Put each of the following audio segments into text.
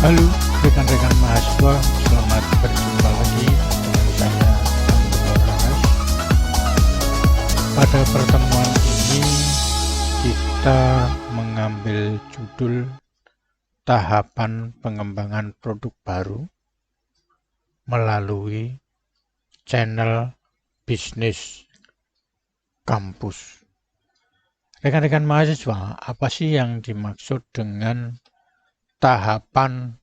Halo rekan-rekan mahasiswa, selamat berjumpa lagi dengan saya Anggoro Raras. Pada pertemuan ini kita mengambil judul tahapan pengembangan produk baru melalui channel bisnis kampus. Rekan-rekan mahasiswa, apa sih yang dimaksud dengan tahapan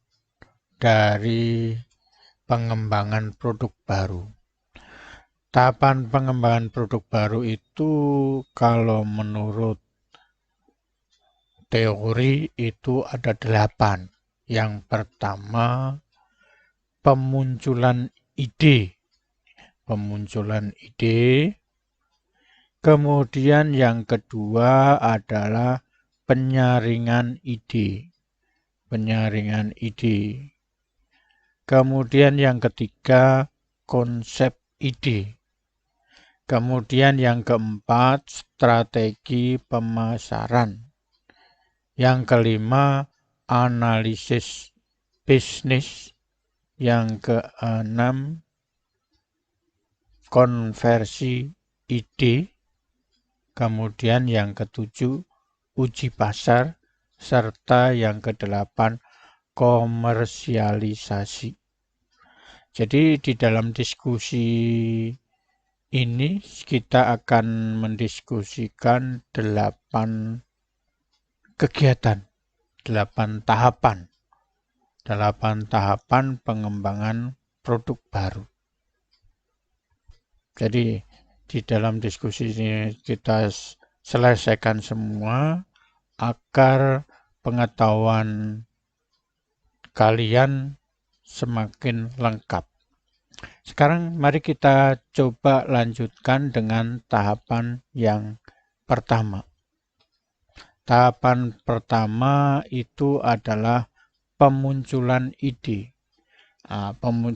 dari pengembangan produk baru? Tahapan pengembangan produk baru itu kalau menurut teori itu ada 8. Yang pertama, pemunculan ide. Kemudian yang kedua adalah penyaringan ide. Kemudian yang ketiga, konsep ide. Kemudian yang keempat, strategi pemasaran. Yang kelima, analisis bisnis. Yang keenam, konversi ide. Kemudian yang ketujuh, uji pasar. Serta yang kedelapan, komersialisasi. Jadi di dalam diskusi ini kita akan mendiskusikan 8 kegiatan, 8 tahapan pengembangan produk baru. Jadi di dalam diskusi ini kita selesaikan semua agar pengetahuan kalian semakin lengkap. Sekarang mari kita coba lanjutkan dengan tahapan yang pertama. Tahapan pertama itu adalah pemunculan ide.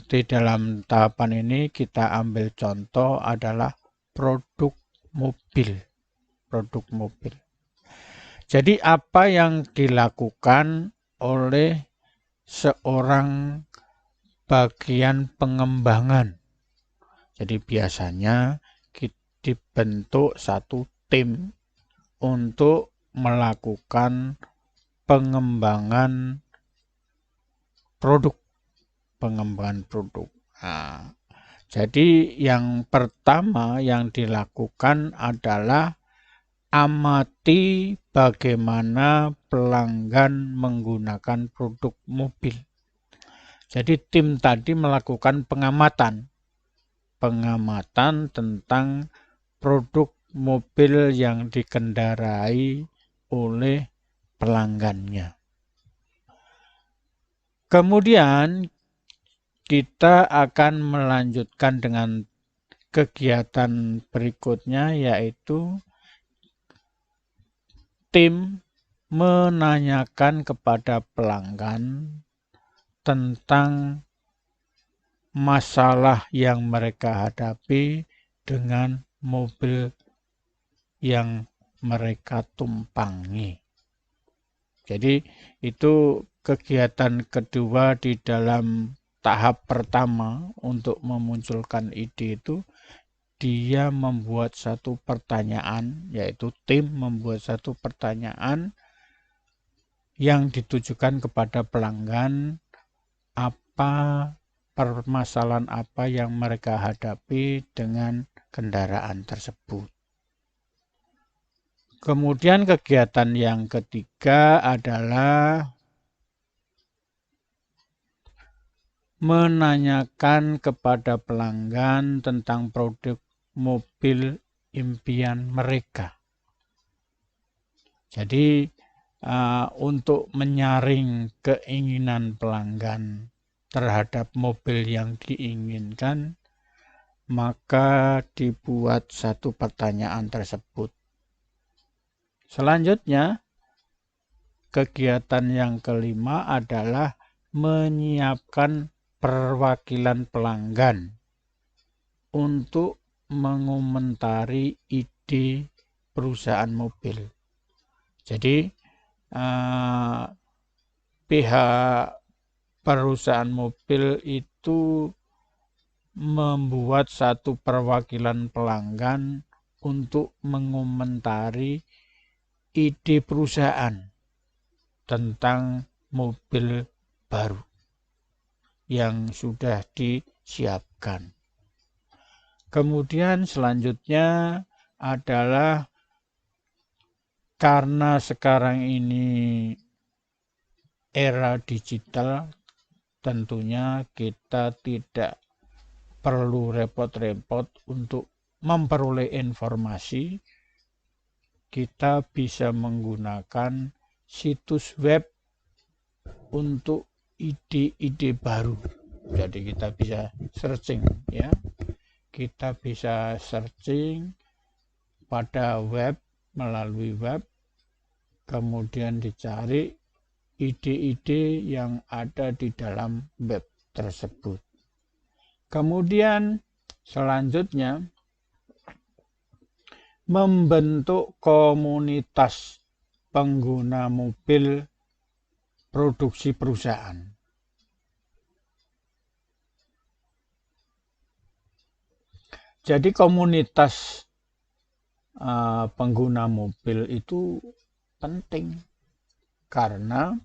Di dalam tahapan ini kita ambil contoh adalah produk mobil. Jadi apa yang dilakukan oleh seorang bagian pengembangan. Jadi biasanya dibentuk satu tim untuk melakukan pengembangan produk. Jadi yang pertama yang dilakukan adalah amati bagaimana pelanggan menggunakan produk mobil. Jadi tim tadi melakukan pengamatan tentang produk mobil yang dikendarai oleh pelanggannya. Kemudian kita akan melanjutkan dengan kegiatan berikutnya, yaitu tim menanyakan kepada pelanggan tentang masalah yang mereka hadapi dengan mobil yang mereka tumpangi. Jadi itu kegiatan kedua di dalam tahap pertama untuk memunculkan ide itu. Dia membuat satu pertanyaan, yaitu tim membuat satu pertanyaan yang ditujukan kepada pelanggan, permasalahan apa yang mereka hadapi dengan kendaraan tersebut. Kemudian kegiatan yang ketiga adalah menanyakan kepada pelanggan tentang produk mobil impian mereka. Jadi untuk menyaring keinginan pelanggan terhadap mobil yang diinginkan, maka dibuat satu pertanyaan tersebut. Selanjutnya, kegiatan yang kelima adalah menyiapkan perwakilan pelanggan untuk mengomentari ide perusahaan mobil. Jadi pihak perusahaan mobil itu membuat satu perwakilan pelanggan untuk mengomentari ide perusahaan tentang mobil baru yang sudah disiapkan. Kemudian selanjutnya adalah karena sekarang ini era digital, tentunya kita tidak perlu repot-repot untuk memperoleh informasi. Kita bisa menggunakan situs web untuk ide-ide baru. Jadi kita bisa searching, ya. Kita bisa searching pada web, melalui web, kemudian dicari ide-ide yang ada di dalam web tersebut. Kemudian selanjutnya membentuk komunitas pengguna mobil produksi perusahaan. Jadi komunitas pengguna mobil itu penting karena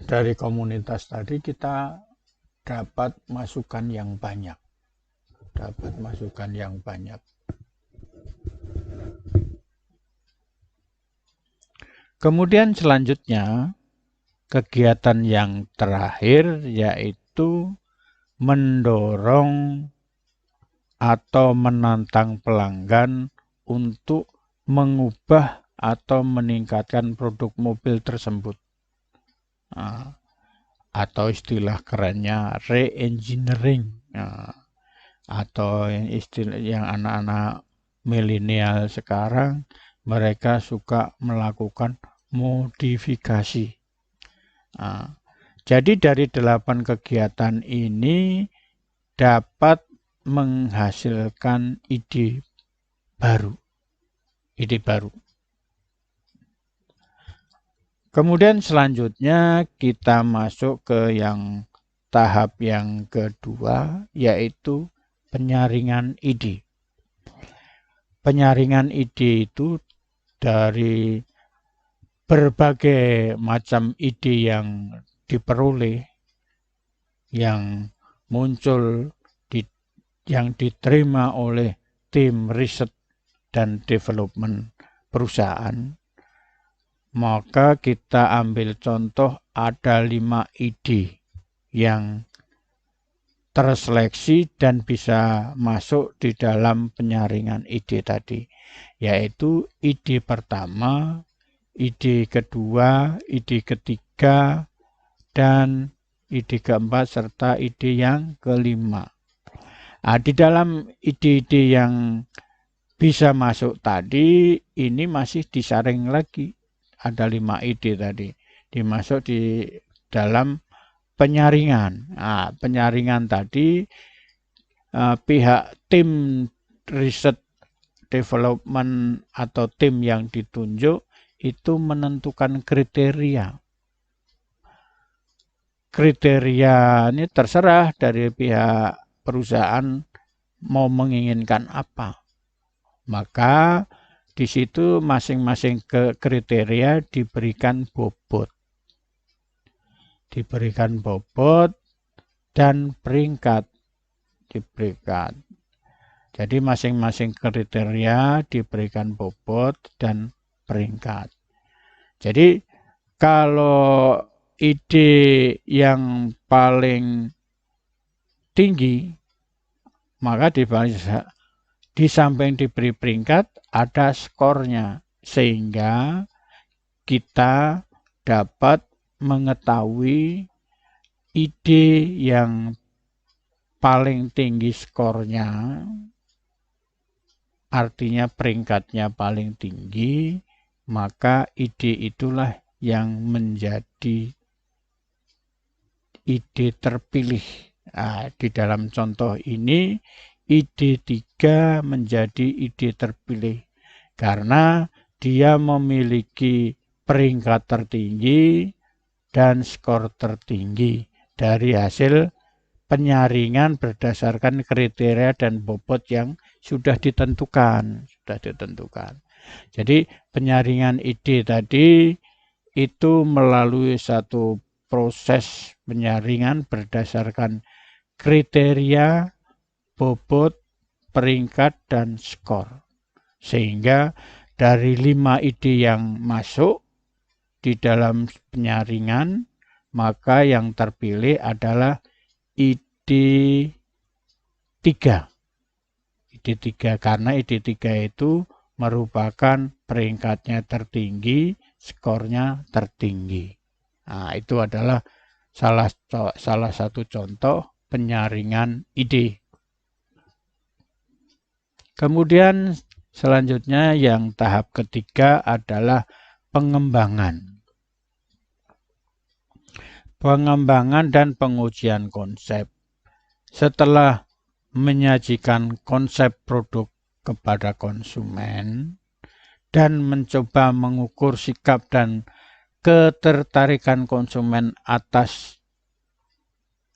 dari komunitas tadi kita dapat masukan yang banyak. Kemudian selanjutnya kegiatan yang terakhir yaitu mendorong atau menantang pelanggan untuk mengubah atau meningkatkan produk mobil tersebut. Atau istilah kerennya re-engineering, atau istilah yang anak-anak milenial sekarang mereka suka melakukan modifikasi. Jadi dari 8 kegiatan ini dapat menghasilkan ide baru. Kemudian selanjutnya kita masuk ke tahap yang kedua, yaitu penyaringan ide. Penyaringan ide itu dari berbagai macam ide yang diperoleh, yang muncul, yang diterima oleh tim riset dan development perusahaan. Maka kita ambil contoh ada 5 ide yang terseleksi dan bisa masuk di dalam penyaringan ide tadi, yaitu ide pertama, ide kedua, ide ketiga, dan ide keempat serta ide yang kelima. Di dalam ide-ide yang bisa masuk tadi, ini masih disaring lagi. Ada 5 ide tadi, dimasuk di dalam penyaringan. Penyaringan tadi, pihak tim riset development atau tim yang ditunjuk itu menentukan kriteria. Kriteria ini terserah dari pihak perusahaan mau menginginkan apa. Maka di situ masing-masing kriteria diberikan bobot. Dan peringkat diberikan. Jadi masing-masing kriteria diberikan bobot dan peringkat. Jadi kalau ide yang paling tinggi, maka di samping diberi peringkat ada skornya, sehingga kita dapat mengetahui ide yang paling tinggi skornya, artinya peringkatnya paling tinggi, maka ide itulah yang menjadi ide terpilih. Di dalam contoh ini, ide 3 menjadi ide terpilih karena dia memiliki peringkat tertinggi dan skor tertinggi dari hasil penyaringan berdasarkan kriteria dan bobot yang sudah ditentukan. Jadi penyaringan ide tadi itu melalui satu proses penyaringan berdasarkan kriteria, bobot, peringkat, dan skor. Sehingga dari 5 ide yang masuk di dalam penyaringan, maka yang terpilih adalah ide 3. Ide 3 karena ide 3 itu merupakan peringkatnya tertinggi, skornya tertinggi. Nah, itu adalah salah satu contoh penyaringan ide. Kemudian selanjutnya yang tahap ketiga adalah pengembangan. Pengembangan dan pengujian konsep. Setelah menyajikan konsep produk kepada konsumen dan mencoba mengukur sikap dan ketertarikan konsumen atas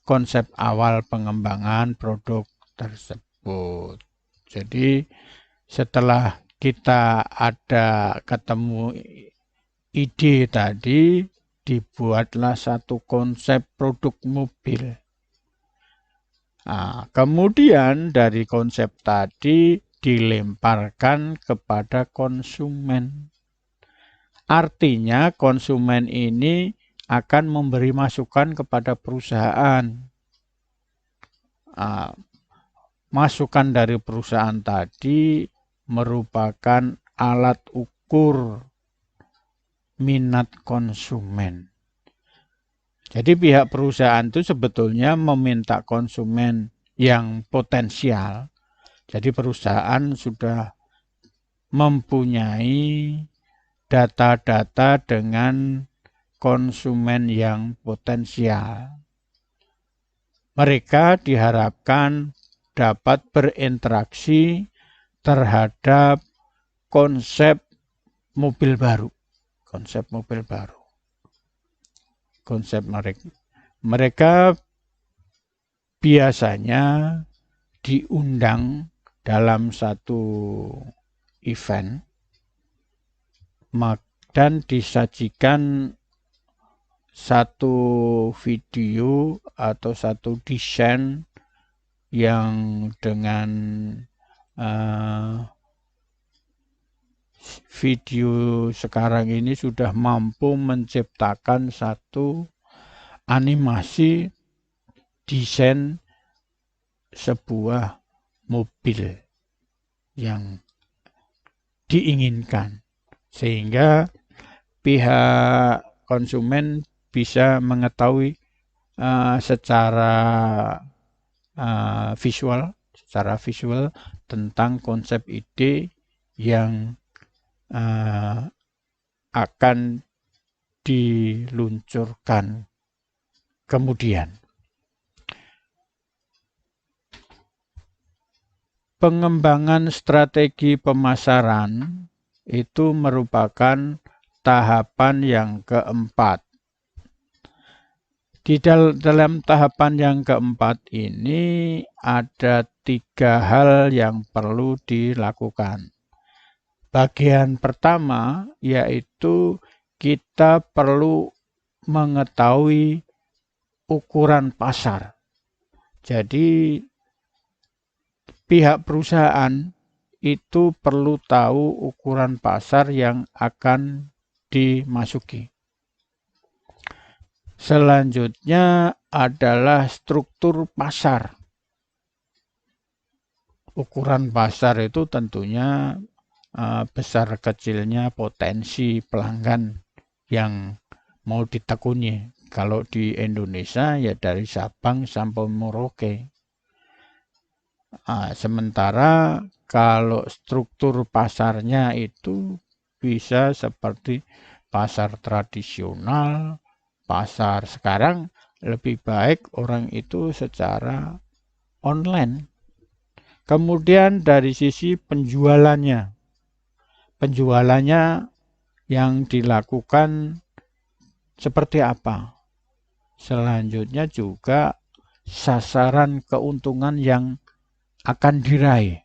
konsep awal pengembangan produk tersebut. Jadi setelah kita ada ketemu ide tadi, dibuatlah satu konsep produk mobil. Nah, kemudian dari konsep tadi dilemparkan kepada konsumen. Artinya konsumen ini akan memberi masukan kepada perusahaan. Masukan dari perusahaan tadi merupakan alat ukur minat konsumen. Jadi pihak perusahaan itu sebetulnya meminta konsumen yang potensial. Jadi perusahaan sudah mempunyai data-data dengan konsumen yang potensial. Mereka diharapkan dapat berinteraksi terhadap konsep mobil baru. Konsep mereka biasanya diundang dalam satu event dan disajikan satu video atau satu desain yang dengan video sekarang ini sudah mampu menciptakan satu animasi desain sebuah mobil yang diinginkan, sehingga pihak konsumen bisa mengetahui secara visual tentang konsep ide yang akan diluncurkan kemudian. Pengembangan strategi pemasaran itu merupakan tahapan yang keempat. Di dalam tahapan yang keempat ini ada 3 hal yang perlu dilakukan. Bagian pertama yaitu kita perlu mengetahui ukuran pasar. Jadi pihak perusahaan itu perlu tahu ukuran pasar yang akan dimasuki. Selanjutnya adalah struktur pasar. Ukuran pasar itu tentunya besar kecilnya potensi pelanggan yang mau ditekuni. Kalau di Indonesia ya dari Sabang sampai Merauke. Sementara kalau struktur pasarnya itu bisa seperti pasar tradisional, pasar sekarang lebih baik orang itu secara online. Kemudian dari sisi penjualannya yang dilakukan seperti apa. Selanjutnya juga sasaran keuntungan yang akan diraih.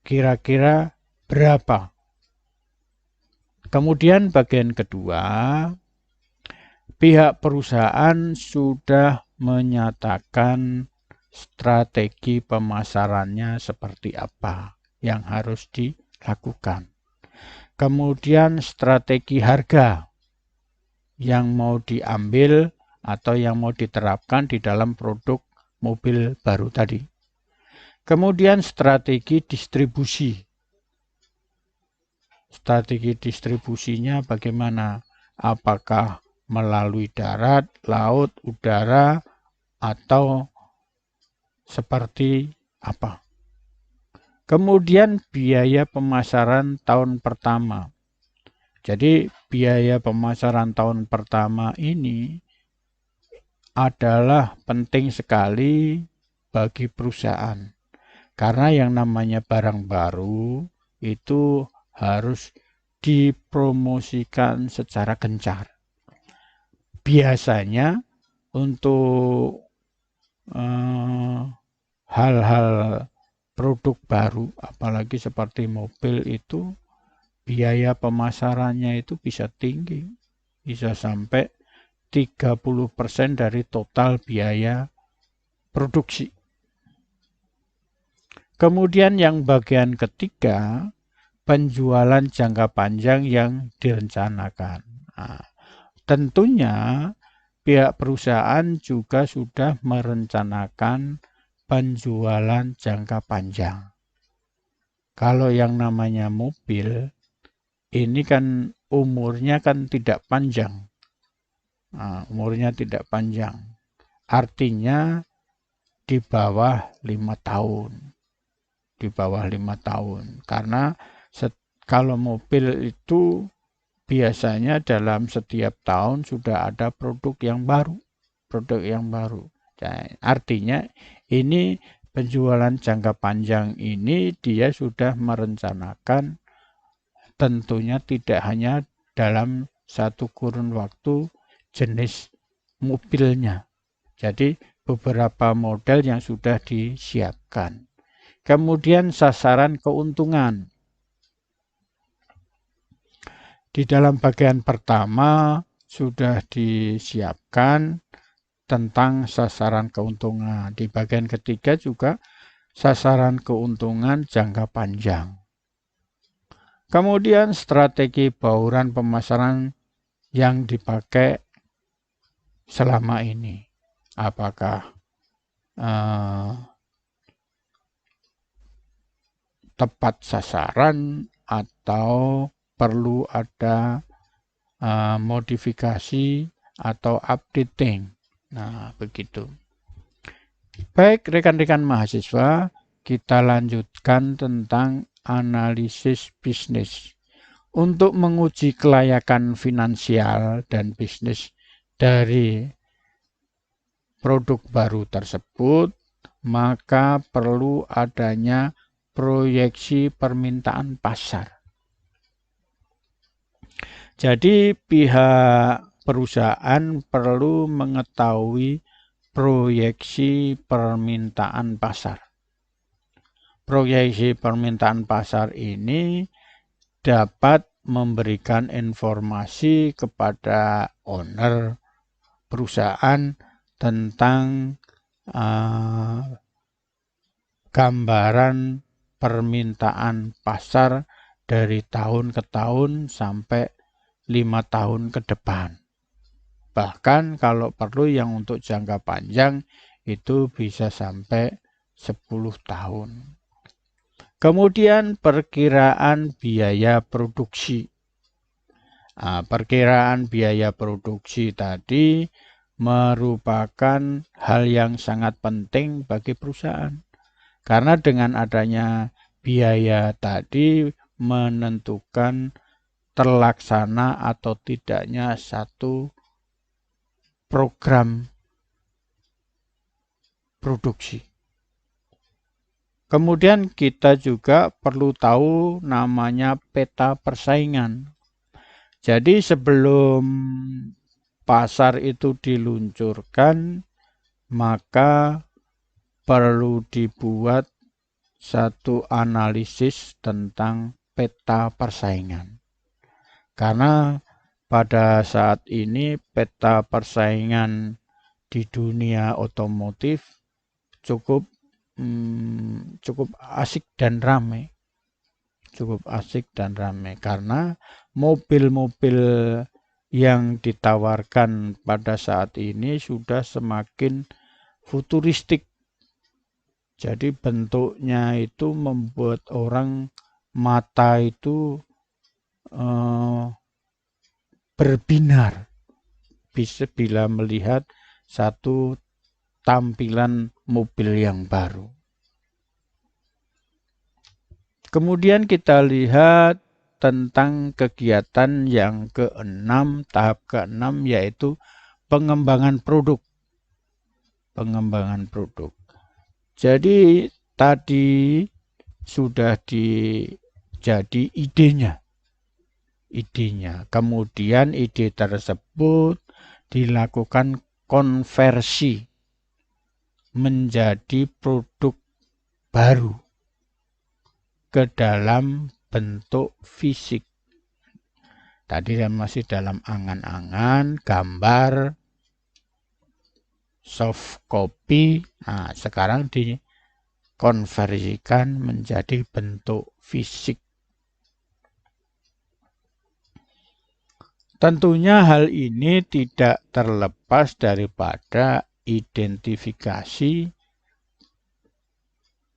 Kira-kira berapa? Kemudian bagian kedua, pihak perusahaan sudah menyatakan strategi pemasarannya seperti apa yang harus dilakukan. Kemudian strategi harga yang mau diambil atau yang mau diterapkan di dalam produk mobil baru tadi. Kemudian strategi distribusi. Strategi distribusinya bagaimana? Apakah melalui darat, laut, udara, atau seperti apa? Kemudian biaya pemasaran tahun pertama. Jadi biaya pemasaran tahun pertama ini adalah penting sekali bagi perusahaan. Karena yang namanya barang baru itu harus dipromosikan secara gencar. Biasanya untuk hal-hal produk baru, apalagi seperti mobil itu, biaya pemasarannya itu bisa tinggi. Bisa sampai 30% dari total biaya produksi. Kemudian yang bagian ketiga, penjualan jangka panjang yang direncanakan. Nah, tentunya pihak perusahaan juga sudah merencanakan penjualan jangka panjang. Kalau yang namanya mobil, ini kan umurnya kan tidak panjang. Nah, umurnya tidak panjang. Artinya di bawah 5 tahun. Di bawah 5 tahun. Karena kalau mobil itu biasanya dalam setiap tahun sudah ada produk yang baru. Produk yang baru. Artinya ini penjualan jangka panjang ini dia sudah merencanakan tentunya tidak hanya dalam satu kurun waktu jenis mobilnya. Jadi beberapa model yang sudah disiapkan. Kemudian sasaran keuntungan. Di dalam bagian pertama sudah disiapkan tentang sasaran keuntungan. Di bagian ketiga juga sasaran keuntungan jangka panjang. Kemudian strategi bauran pemasaran yang dipakai selama ini. Apakah tepat sasaran atau perlu ada modifikasi atau updating. Nah, begitu. Baik, rekan-rekan mahasiswa, kita lanjutkan tentang analisis bisnis. Untuk menguji kelayakan finansial dan bisnis dari produk baru tersebut, maka perlu adanya proyeksi permintaan pasar. Jadi pihak perusahaan perlu mengetahui proyeksi permintaan pasar. Proyeksi permintaan pasar ini dapat memberikan informasi kepada owner perusahaan tentang gambaran permintaan pasar dari tahun ke tahun sampai 5 tahun ke depan. Bahkan kalau perlu yang untuk jangka panjang itu bisa sampai 10 tahun. Kemudian perkiraan biaya produksi. Perkiraan biaya produksi tadi merupakan hal yang sangat penting bagi perusahaan. Karena dengan adanya biaya tadi menentukan terlaksana atau tidaknya satu program produksi. Kemudian kita juga perlu tahu namanya peta persaingan. Jadi sebelum pasar itu diluncurkan, maka perlu dibuat satu analisis tentang peta persaingan. Karena pada saat ini peta persaingan di dunia otomotif cukup asik dan ramai. Cukup asik dan ramai karena mobil-mobil yang ditawarkan pada saat ini sudah semakin futuristik. Jadi bentuknya itu membuat orang mata itu berbinar bisa bila melihat satu tampilan mobil yang baru. Kemudian kita lihat tentang kegiatan yang keenam, tahap keenam, yaitu pengembangan produk. Pengembangan produk. Jadi tadi sudah jadi idenya. Kemudian ide tersebut dilakukan konversi menjadi produk baru ke dalam bentuk fisik. Tadi masih dalam angan-angan, gambar, soft copy. Nah, sekarang dikonversikan menjadi bentuk fisik. Tentunya hal ini tidak terlepas daripada identifikasi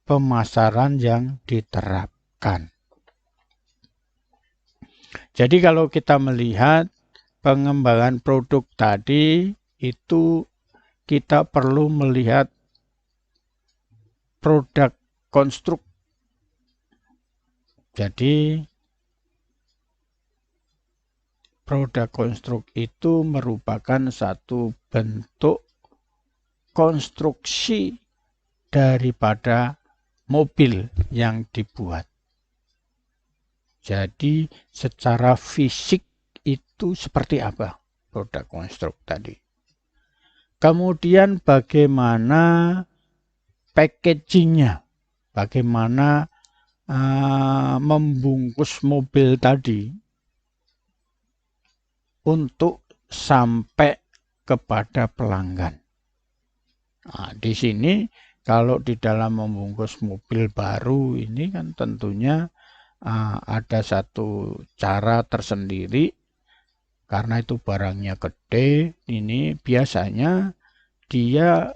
pemasaran yang diterapkan. Jadi kalau kita melihat pengembangan produk tadi, itu kita perlu melihat produk konstruk. Jadi produk konstruk itu merupakan satu bentuk konstruksi daripada mobil yang dibuat. Jadi secara fisik itu seperti apa produk konstruk tadi. Kemudian bagaimana packagingnya, bagaimana membungkus mobil tadi untuk sampai kepada pelanggan. Nah, di sini kalau di dalam membungkus mobil baru ini kan tentunya ada satu cara tersendiri karena itu barangnya gede. Ini biasanya dia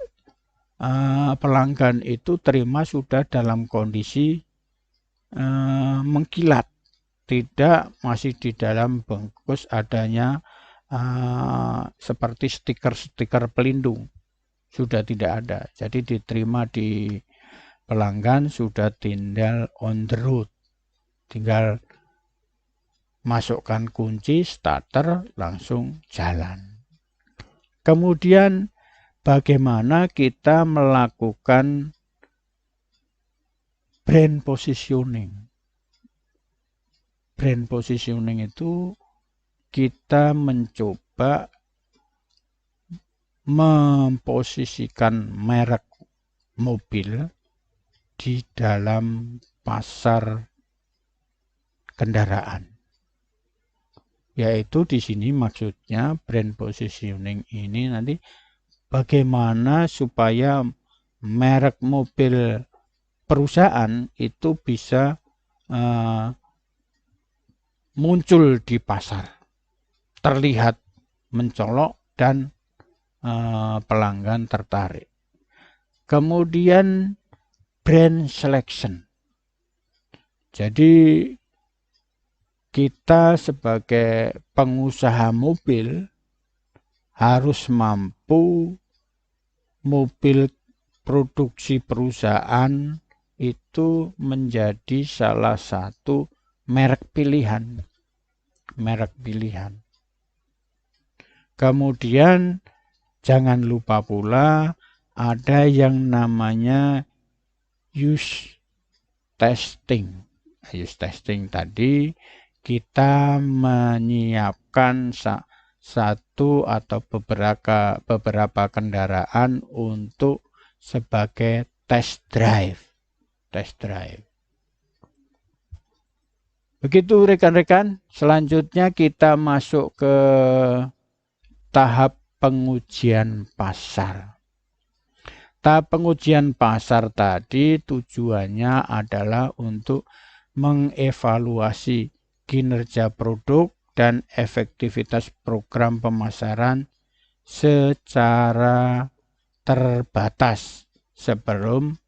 pelanggan itu terima sudah dalam kondisi mengkilat, tidak masih di dalam bungkus adanya seperti stiker-stiker pelindung, sudah tidak ada. Jadi diterima di pelanggan sudah tinggal on the road, tinggal masukkan kunci, starter, langsung jalan. Kemudian bagaimana kita melakukan brand positioning. Brand positioning itu kita mencoba memposisikan merek mobil di dalam pasar kendaraan. Yaitu di sini maksudnya brand positioning ini nanti bagaimana supaya merek mobil perusahaan itu bisa muncul di pasar, terlihat mencolok dan pelanggan tertarik. Kemudian brand selection. Jadi kita sebagai pengusaha mobil harus mampu mobil produksi perusahaan itu menjadi salah satu merek pilihan. Kemudian jangan lupa pula ada yang namanya use testing. Use testing tadi kita menyiapkan satu atau beberapa kendaraan untuk sebagai test drive. Begitu rekan-rekan, selanjutnya kita masuk ke tahap pengujian pasar. Tahap pengujian pasar tadi tujuannya adalah untuk mengevaluasi kinerja produk dan efektivitas program pemasaran secara terbatas sebelum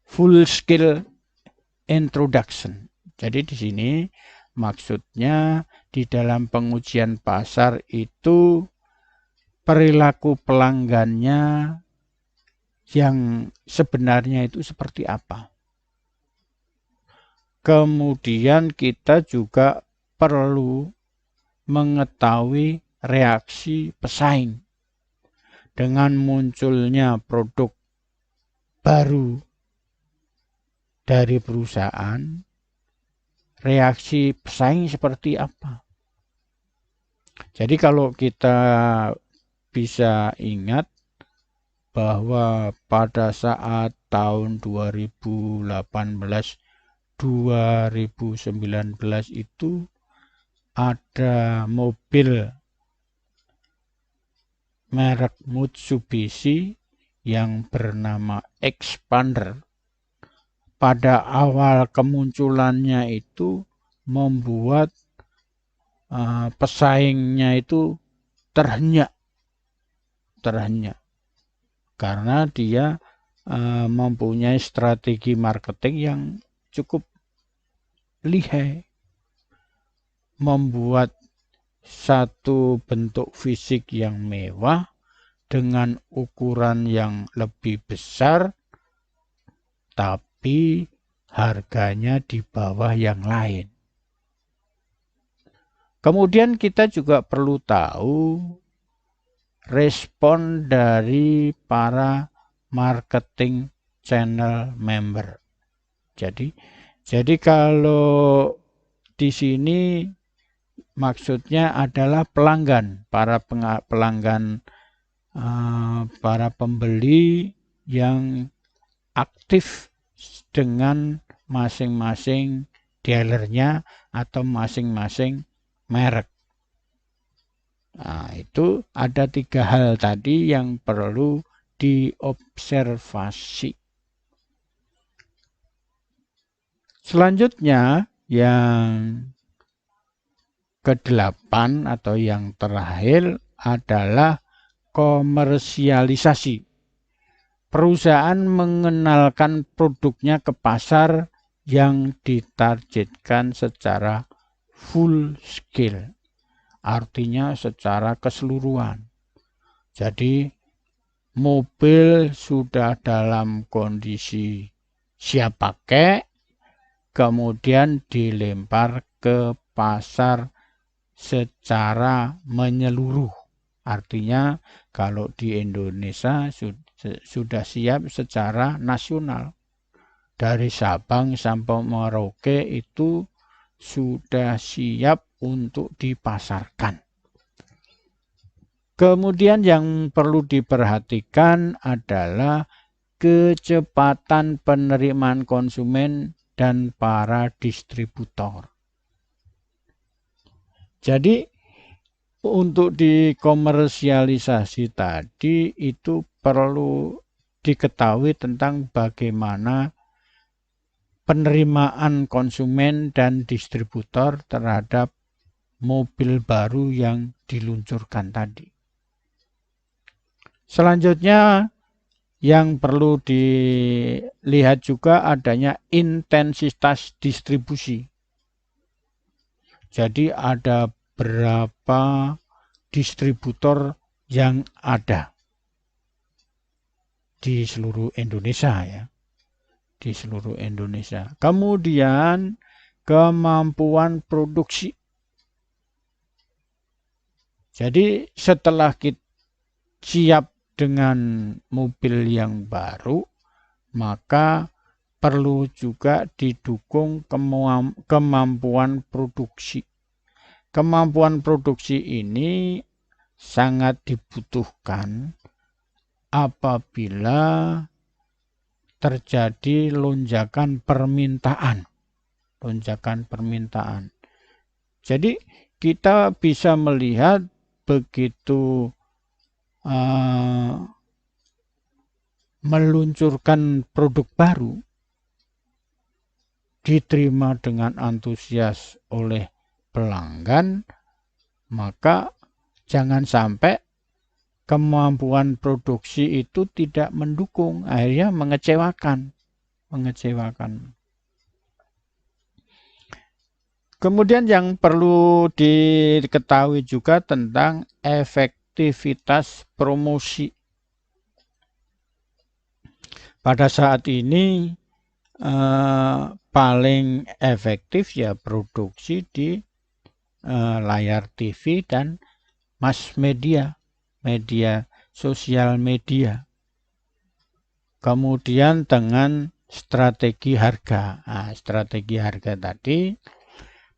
full scale introduction. Jadi di sini maksudnya di dalam pengujian pasar itu perilaku pelanggannya yang sebenarnya itu seperti apa. Kemudian kita juga perlu mengetahui reaksi pesaing dengan munculnya produk baru dari perusahaan. Reaksi pesaing seperti apa? Jadi kalau kita bisa ingat bahwa pada saat tahun 2018-2019 itu ada mobil merek Mitsubishi yang bernama Xpander. Pada awal kemunculannya itu membuat pesaingnya itu terhenyak karena dia mempunyai strategi marketing yang cukup lihai, membuat satu bentuk fisik yang mewah dengan ukuran yang lebih besar, tapi harganya di bawah yang lain. Kemudian kita juga perlu tahu respon dari para marketing channel member. Jadi kalau di sini maksudnya adalah pelanggan, para pembeli yang aktif dengan masing-masing dealernya atau masing-masing merek. Nah, itu ada 3 hal tadi yang perlu diobservasi. Selanjutnya yang ke-8 atau yang terakhir adalah komersialisasi. Perusahaan mengenalkan produknya ke pasar yang ditargetkan secara full scale. Artinya secara keseluruhan. Jadi mobil sudah dalam kondisi siap pakai, kemudian dilempar ke pasar secara menyeluruh. Artinya kalau di Indonesia sudah siap secara nasional. Dari Sabang sampai Merauke itu sudah siap untuk dipasarkan. Kemudian yang perlu diperhatikan adalah kecepatan penerimaan konsumen dan para distributor. Jadi untuk dikomersialisasi tadi itu perlu diketahui tentang bagaimana penerimaan konsumen dan distributor terhadap mobil baru yang diluncurkan tadi. Selanjutnya yang perlu dilihat juga adanya intensitas distribusi. Jadi ada berapa distributor yang ada di seluruh Indonesia ya. Di seluruh Indonesia. Kemudian kemampuan produksi. Jadi setelah kita siap dengan mobil yang baru, maka perlu juga didukung kemampuan produksi. Kemampuan produksi ini sangat dibutuhkan apabila terjadi lonjakan permintaan. Jadi kita bisa melihat begitu meluncurkan produk baru, diterima dengan antusias oleh pelanggan, maka jangan sampai kemampuan produksi itu tidak mendukung, akhirnya mengecewakan. Kemudian yang perlu diketahui juga tentang efektivitas promosi. Pada saat ini paling efektif ya produksi di layar TV dan mass media, sosial media. Kemudian dengan strategi harga. Nah, strategi harga tadi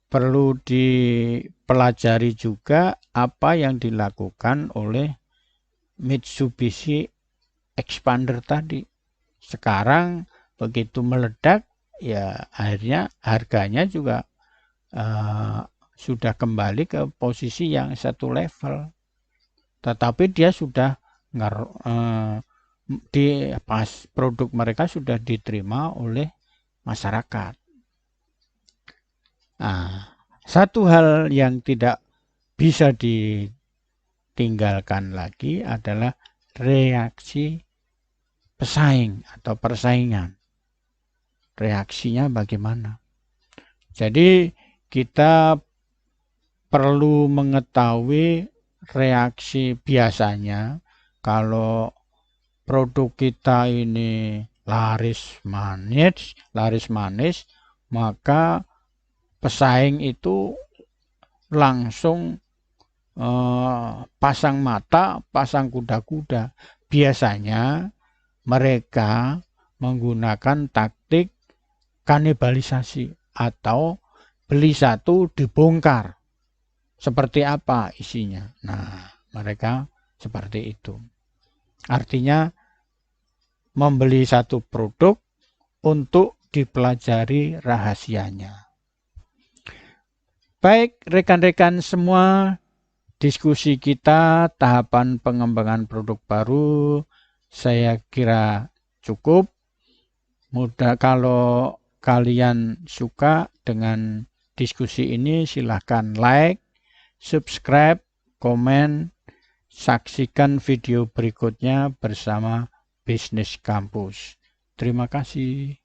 perlu dipelajari juga apa yang dilakukan oleh Mitsubishi Expander tadi. Sekarang begitu meledak, ya akhirnya harganya juga sudah kembali ke posisi yang satu level. Tetapi dia sudah produk mereka sudah diterima oleh masyarakat. Nah, satu hal yang tidak bisa ditinggalkan lagi adalah reaksi pesaing atau persaingan. Reaksinya bagaimana? Jadi kita perlu mengetahui reaksi biasanya kalau produk kita ini laris manis, maka pesaing itu langsung pasang mata, pasang kuda-kuda. Biasanya mereka menggunakan taktik kanibalisasi atau beli satu dibongkar. Seperti apa isinya? Nah, mereka seperti itu. Artinya membeli satu produk untuk dipelajari rahasianya. Baik, rekan-rekan semua, diskusi kita tahapan pengembangan produk baru saya kira cukup. Mudah kalau kalian suka dengan diskusi ini, silahkan like, subscribe, komen, saksikan video berikutnya bersama Bisnis Kampus. Terima kasih.